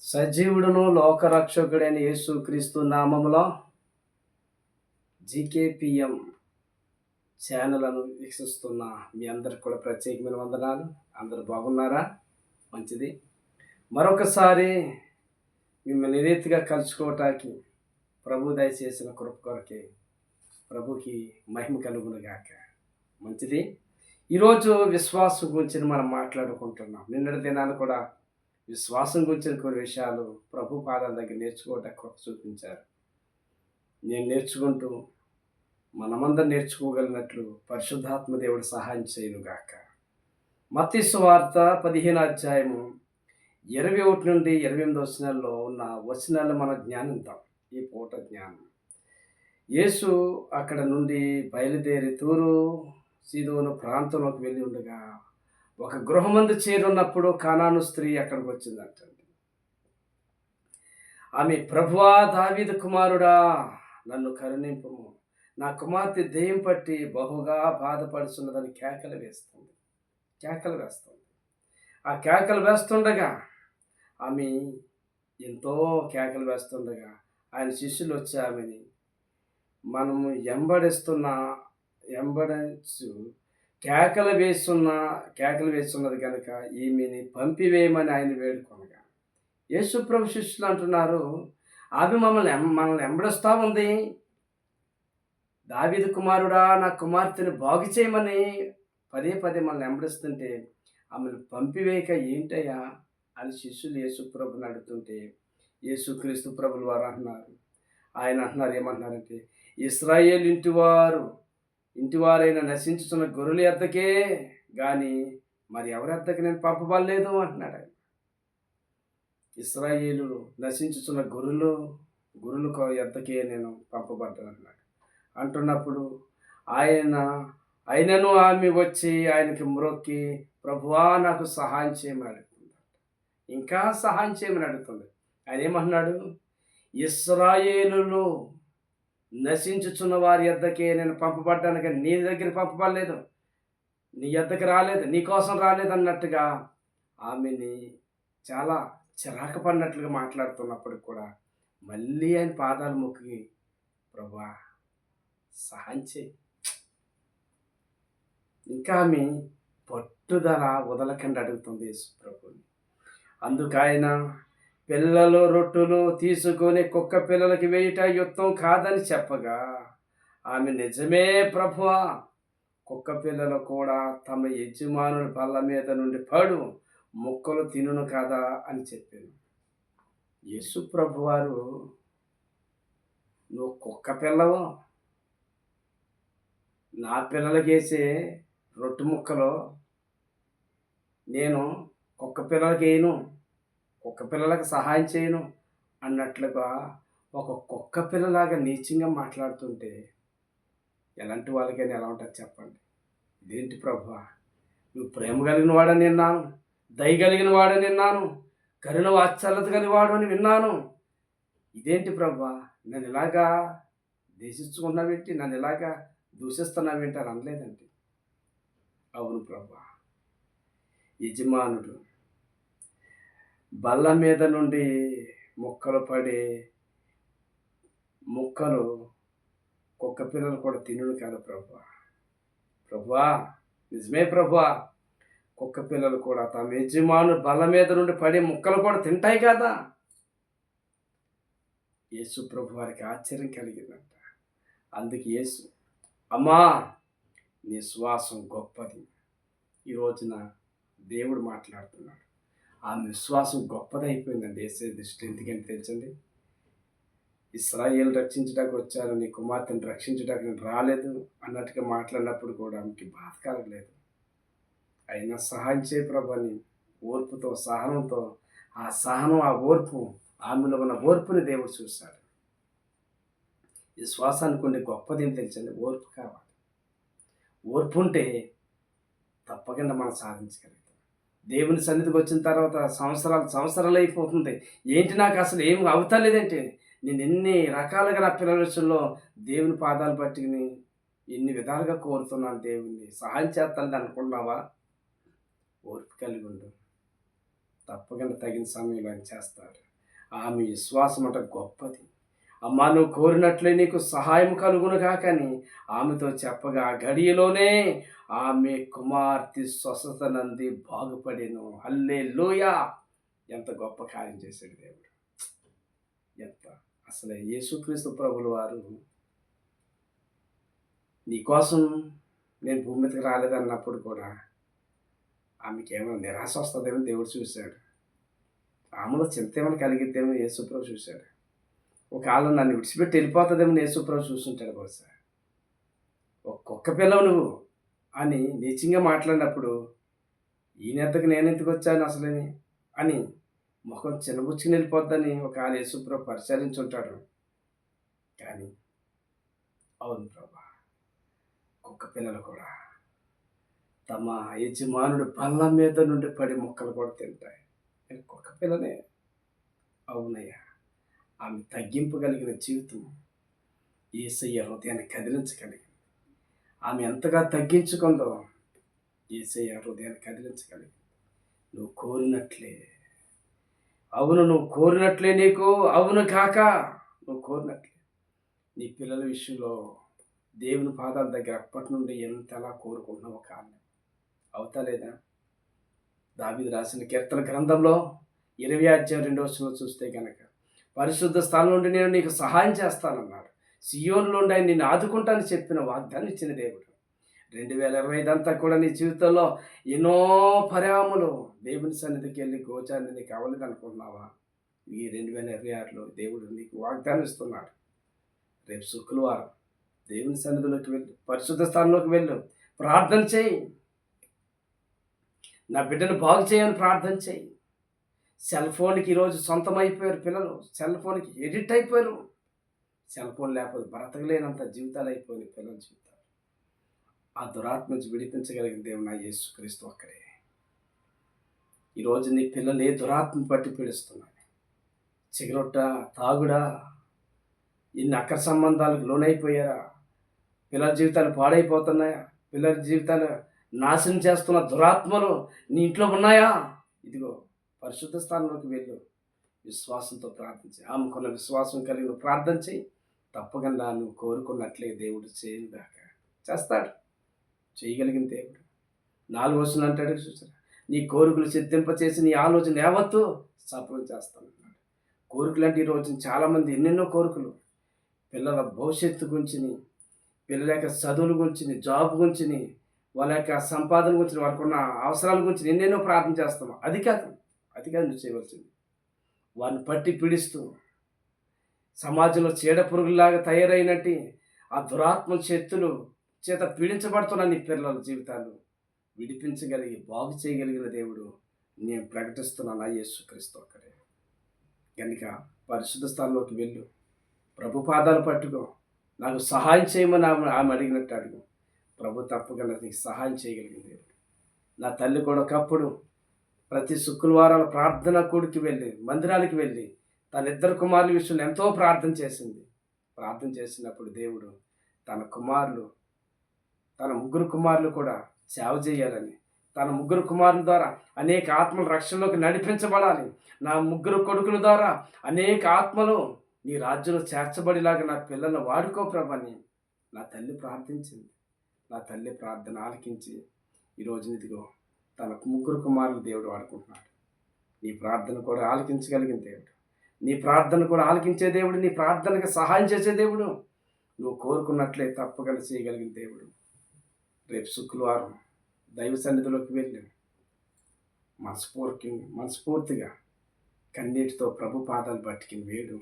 సజీవుడును లోకరక్షకుడైన యేసుక్రీస్తు నామములో జీకేపీఎం ఛానల్ను వీక్షిస్తున్న మీ అందరికి కూడా ప్రత్యేకమైన వందనాలు. అందరూ బాగున్నారా? మంచిది. మరొకసారి మిమ్మల్ని రీతిగా కలుసుకోవటానికి ప్రభు దయచేసిన కృప కొరకే ప్రభుకి మహిమ కలుగునుగాక. మంచిది. ఈరోజు విశ్వాసం గురించి మనం మాట్లాడుకుంటున్నాం. నిన్నటి దినాన్ని కూడా విశ్వాసం గురించిన కొన్ని విషయాలు ప్రభు పాదాల దగ్గర నేర్చుకోవడానికి కృప చూపించారు. నేను నేర్చుకుంటూ మనమందరం నేర్చుకోగలిగినట్లు పరిశుద్ధాత్మ దేవుడు సహాయం చేయనుగాక. మత్తయి సువార్త 15వ అధ్యాయము 21 నుండి 28 వచనాల్లో ఉన్న వచనాలు మనం ధ్యానిద్దాం. ఈ పూట జ్ఞానం. యేసు అక్కడ నుండి బయలుదేరి తూరు సీదోను ప్రాంతంలోకి వెళ్ళి ఉండగా ఒక గృహమందు చేరున్నప్పుడు కానాను స్త్రీ అక్కడికి వచ్చిందంటండి. ఆమె, ప్రభువా, దావీదు కుమారుడా, నన్ను కరుణింపుము, నా కుమార్తె దెయ్యం పట్టి బహుగా బాధపడుతున్నదని కేకలు వేస్తుంది. ఆ కేకలు వేస్తుండగా ఆమె ఎంతో కేకలు వేస్తుండగా ఆయన శిష్యులు వచ్చి ఆమెని మనము ఎంబడచ్చు కేకలు వేస్తున్నది కనుక ఈమెని పంపివేయమని ఆయన వేడుకొనగా, యేసుప్రభు శిష్యులు అంటున్నారు, ఆమె మనల్ని ఎంబడిస్తూ ఉంది. దావీదు కుమారుడా, నా కుమార్తెను బాగు చేయమని పదే మనల్ని ఎంబడిస్తుంటే ఆమెను పంపివేయక ఏంటయ్యా అని శిష్యులు యేసుప్రభుని అడుగుతుంటే యేసుక్రీస్తు ప్రభుల వారు అంటున్నారు, ఏమంటున్నారంటే, ఇశ్రాయేలు ఇంటివారైనా నశించుతున్న గొర్రెల ఎద్దకే కానీ మరి ఎవరి ఎద్దకు నేను పంపబడలేదు అంటున్నాడు ఆయన. ఇశ్రాయేలు నశించుతున్న గొర్రెల ఎద్దకే నేను పంపబడ్డాను అన్నాడు. అంటున్నప్పుడు ఆయనను ఆమె వచ్చి ఆయనకి మ్రొక్కి, ప్రభువా, నాకు సహాయం చేయమని అడుగుతుంది. ఇంకా సహాయం చేయమని అడుగుతుంది. ఆయన ఏమంటున్నాడు, ఇశ్రాయేలులో నశించుచున్న వారి యొద్దకే నేను పంపబడ్డాను కానీ నీ దగ్గర పంపబడలేదు, నీ యొద్దకు రాలేదు, నీ కోసం రాలేదు అన్నట్టుగా ఆమెని చాలా చిరాకు పడినట్లుగా మాట్లాడుతున్నప్పటికి కూడా మళ్ళీ ఆయన పాదాలు మొక్కి, ప్రభువా, సహాయం చేయి. ఇంకా ఆమె పట్టుదల వదలకుండా అడుగుతుంది యేసు ప్రభుని. అందుకు ఆయన, పిల్లలు రొట్టెలు తీసుకొని కుక్క పిల్లలకి వేయట యుద్ధం కాదని చెప్పగా ఆమె, నిజమే ప్రభువా, కుక్క పిల్లలు కూడా తమ యజమానుల బల్ల మీద నుండి పడు ముక్కలు తినును కదా అని చెప్పాను. యేసు ప్రభువారు, నువ్వు కుక్క పిల్లవు, నా పిల్లలకి వేసే రొట్టె ముక్కలు నేను కుక్క పిల్లలకి వేయను, కుక్క పిల్లలకు సహాయం చేయను అన్నట్లుగా ఒక కుక్క పిల్లలాగా నీచంగా మాట్లాడుతుంటే ఎలాంటి వాళ్ళకైనా ఎలా ఉంటుంది చెప్పండి? ఇదేంటి ప్రభువా, నువ్వు ప్రేమ కలిగిన వాడని విన్నాను, దయ కలిగిన వాడని విన్నాను, కరుణ వాత్సల్యత కలిగిన వాడు అని విన్నాను. ఇదేంటి ప్రభువా, నన్ను ఇలాగా దేశించుకున్నావేంటి, నన్ను ఇలాగా దూషిస్తున్నావేంటి అని అనలేదండి. అవును ప్రభువా, యజమానుడు బల్ల మీద నుండి ముక్కలు పడే ముక్కలు కుక్క పిల్లలు కూడా తినుడు కదా ప్రభువా, నిజమే ప్రభువా, కుక్క పిల్లలు కూడా తమ యజమాను బల్ల మీద నుండి పడే ముక్కలు కూడా తింటాయి కదా. యేసు ప్రభు వారికి ఆశ్చర్యం కలిగిందంట. అందుకు యేసు, అమ్మా, నీ శ్వాసం గొప్పది. ఈ రోజున దేవుడు మాట్లాడుతున్నాడు. ఆమె విశ్వాసం గొప్పదైపోయిందండి యేసు దృష్టి. ఎందుకంటే తెలుసండి, ఇశ్రాయేలు రక్షించడానికి వచ్చాను, నీ కుమార్తెను రక్షించడానికి నేను రాలేదు అన్నట్టుగా మాట్లాడినప్పుడు కూడా ఆమెకి బాధ కలగలేదు. అయినా సహాయం చేయ ప్రభు అని ఓర్పుతో, సహనంతో, ఆ సహనం, ఆ ఓర్పు, ఆమెలో ఉన్న ఓర్పుని దేవుడు చూశాడు. విశ్వాసానికి ఉండే గొప్పది ఏం తెలుసండి, ఓర్పు కావాలి. ఓర్పు ఉంటే తప్పకుండా మనం సాధించగలుగుతాం. దేవుని సన్నిధికి వచ్చిన తర్వాత సంవత్సరాలు అయిపోతుంది. ఏంటి, నాకు అసలు ఏం అవుతలేదంటే, నేను ఎన్ని రకాలుగా నా పిల్లల విషయంలో దేవుని పాదాలు పట్టుకుని ఎన్ని విధాలుగా కోరుతున్నాను, దేవుణ్ణి సహాయం చేస్తానని అనుకున్నావా? ఓర్పు కలిగి ఉండు, తప్పకుండా తగిన సమయంలో ఆయన చేస్తాడు. ఆమె విశ్వాసం అంట గొప్పది. అమ్మా, నువ్వు కోరినట్లే నీకు సహాయం కలుగునుగా కానీ ఆమెతో చెప్పగా గడియలోనే ఆమె కుమార్తె స్వస్థత నంది బాగుపడెను. హల్లెలూయా! ఎంత గొప్ప కార్యం చేశాడు దేవుడు. ఎంత అసలు యేసుక్రీస్తు ప్రభుల వారు నీకోసం నేను భూమి మీదకి రాలేదన్నప్పుడు కూడా ఆమెకేమో నిరాశ వస్తుందేమో దేవుడు చూశాడు. ఆమెలో చింత ఏమైనా కలిగిద్దేమో యేసుప్రభు చూశాడు. ఒకవేళ నన్ను విడిచిపెట్టి వెళ్ళిపోతుందేమో యేసుప్రభు చూసుంటాడు బహుశా. ఒక్కొక్క పిల్లవు నువ్వు అని నీచంగా మాట్లాడినప్పుడు ఈయనెద్దకు నేనెందుకు వచ్చాను అసలని అని ముఖం చిన్నబుచ్చుకుని వెళ్ళిపోద్దని ఒకవేళ యేసుప్రభు పరిశీలించుంటాడు. కానీ అవును ప్రభా, కుక్క పిల్లలు కూడా తమ యజమానుడు బల్ల మీద నుండి పడి మొక్కలు కూడా తింటాయి. కుక్క పిల్లనే. అవునయ్యా, ఆమె తగ్గింపు కలిగిన జీవితం యేసయ్య హృదయాన్ని కదిలించగలిగింది. ఆమె ఎంతగా తగ్గించుకుందో యేసయ్య హృదయాన్ని కదిలించగలిగింది. నువ్వు కోరినట్లే, అవును నువ్వు కోరినట్లే నీకు అవును కాక నువ్వు కోరినట్లే. నీ పిల్లల విషయంలో దేవుని పాదాల దగ్గర అప్పటి నుండి ఎంతలా కోరుకుంటున్నావో కారణం అవుతా లేదా? దావీదు రాసిన కీర్తన గ్రంథంలో 20 అధ్యాయం 2 చూస్తే కనుక పరిశుద్ధ స్థలం నుండి నేను నీకు సహాయం చేస్తానన్నాడు. సియోనులో నుండి ఆయన నిన్ను ఆదుకుంటానని చెప్పిన వాగ్దానం ఇచ్చిన దేవుడు. 2025 అంతా కూడా నీ జీవితంలో ఎన్నో పరిహాములు దేవుని సన్నిధికి వెళ్ళి గోచాన్ని నీకు అవ్వలేదు అనుకుంటున్నావా? ఈ 2026లో దేవుడు నీకు వాగ్దానం ఇస్తున్నాడు. రేపు శుక్రవారం దేవుని సన్నిధిలోకి వెళ్ళు, పరిశుద్ధ స్థానంలోకి వెళ్ళు, ప్రార్థన చేయి. నా బిడ్డను బాగు చేయని ప్రార్థన చేయి. సెల్ ఫోన్కి ఈరోజు సొంతమైపోయారు పిల్లలు. సెల్ ఫోన్కి ఎడిక్ట్ అయిపోయారు. సెల్ ఫోన్ లేకపోతే బ్రతకలేనంత జీవితాలు అయిపోయినాయి పిల్లల జీవితాలు. ఆ దురాత్మ నుంచి విడిపించగలిగిన దేవుడు నా యేసుక్రీస్తు ఒక్కడే. ఈరోజు నీ పిల్లలు ఏ దురాత్మ పట్టి పీడిస్తున్నాయి? సిగరెట్ట, తాగుడా, ఇన్ని అక్ర సంబంధాలకు లోనైపోయారా? పిల్లల జీవితాలు పాడైపోతున్నాయా? పిల్లల జీవితాలు నాశనం చేస్తున్న దురాత్మలు నీ ఇంట్లో ఉన్నాయా? ఇదిగో పరిశుద్ధ స్థానంలోకి వెళ్ళు, విశ్వాసంతో ప్రార్థించి ఆమెకున్న విశ్వాసం కలిగి నువ్వు ప్రార్థన చేయి. తప్పకుండా నువ్వు కోరుకున్నట్లే దేవుడు చేయగాక చేస్తాడు. చేయగలిగిన దేవుడు 4 వచనం అంటాడు చూసారా, నీ కోరికలు సిద్ధింపచేసి నీ ఆలోచన యావత్తు సఫలం చేస్తానన్నాడు. కోరికలు అంటే ఈరోజు చాలామంది ఎన్నెన్నో కోరికలు, పిల్లల భవిష్యత్తు గురించి, పిల్లల యొక్క చదువుల గురించి, జాబ్ గురించి, వాళ్ళ యొక్క సంపాదన గురించి, వారికి ఉన్న అవసరాల గురించి ఎన్నెన్నో ప్రార్థన చేస్తున్నాం. అది కాదు నువ్వు చేయవలసింది. వారిని పట్టి పీడిస్తూ సమాజంలో చీడ పురుగులాగా తయారైనట్టు ఆ దురాత్మ శక్తులు చేత పీడించబడుతున్న నీ పిల్లల జీవితాలు విడిపించగలిగి బాగు చేయగలిగిన దేవుడు నేను ప్రకటిస్తున్నాను. యేసుక్రీస్తు ఒక్కడే. కనుక పరిశుద్ధ స్థానంలోకి వెళ్ళు, ప్రభు పాదాలు పట్టుకో, నాకు సహాయం చేయమని ఆమె అడిగినట్టు అడుగు. ప్రభు తప్పకుండా నీకు సహాయం చేయగలిగిన దేవుడు. నా తల్లి కూడా ఒకప్పుడు ప్రతి శుక్రవారాల ప్రార్థన కూడికి వెళ్ళి, మందిరానికి వెళ్ళి తన 2 కుమారుల విషయంలో ఎంతో ప్రార్థన చేసింది. ప్రార్థన చేసినప్పుడు దేవుడు తన 3 కుమారులు కూడా సేవ చేయాలని, తన 3 కుమారుల ద్వారా అనేక ఆత్మల రక్షణలోకి నడిపించబడాలి, నా 3 కొడుకుల ద్వారా అనేక ఆత్మలు నీ రాజ్యంలో చేర్చబడిలాగా నా పిల్లలను వాడుకో ప్రభని నా తల్లి ప్రార్థించింది. నా తల్లి ప్రార్థన ఆలకించి ఈరోజు ఇదిగో తన 3 కుమారులు దేవుడు వాడుకుంటున్నాడు. నీ ప్రార్థన కూడా ఆలకించగలిగిన దేవుడు, నీ ప్రార్థన కూడా ఆలకించే దేవుడు, నీ ప్రార్థనకు సహాయం చేసే దేవుడు, నువ్వు కోరుకున్నట్లే తప్పకుండా చేయగలిగిన దేవుడు. రేపు శుక్రవారం దైవ సన్నిధిలోకి వెళ్ళి మనస్ఫూర్తిగా కన్నీటితో ప్రభు పాదాలు పట్టుకుని వేడు.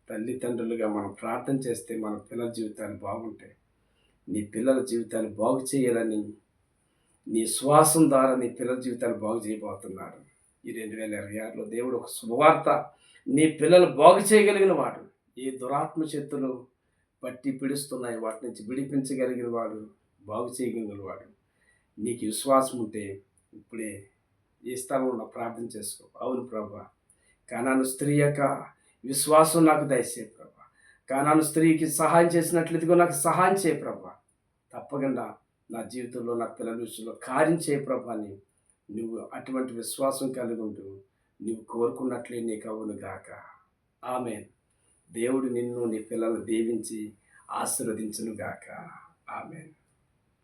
తల్లిదండ్రులుగా మనం ప్రార్థన చేస్తే మన పిల్లల జీవితాలు బాగుంటాయి. నీ పిల్లల జీవితాలు బాగు చేయాలని నీ శ్వాసం ద్వారా నీ పిల్లల జీవితాలు బాగు చేయబోతున్నాడు. ఈ 2026లో దేవుడు ఒక శుభవార్త, నీ పిల్లలు బాగు చేయగలిగిన వాడు, ఏ దురాత్మ శక్తులు పట్టి పిడుస్తున్నాయి వాటి నుంచి విడిపించగలిగిన వాడు, బాగు చేయగలిగిన వాడు. నీకు విశ్వాసం ఉంటే ఇప్పుడే ఏ స్థలంలో ప్రార్థన చేసుకో. అవును ప్రభా, కానాను స్త్రీ యొక్క విశ్వాసం నాకు దయచేయి ప్రభా. కానాను స్త్రీకి సహాయం చేసినట్లయితే నాకు సహాయం చేయ ప్రభా. తప్పకుండా నా జీవితంలో నా పిల్లల విషయంలో కార్యం చేయ ప్రభా అని నువ్వు అటువంటి విశ్వాసం కలిగి ఉంటూ నీవు కోరుకున్నట్లే నీకు అవును గాక. ఆమేన్. దేవుడు నిన్ను నీ పిల్లలను దీవించి ఆశీర్వదించును గాక. ఆమేన్.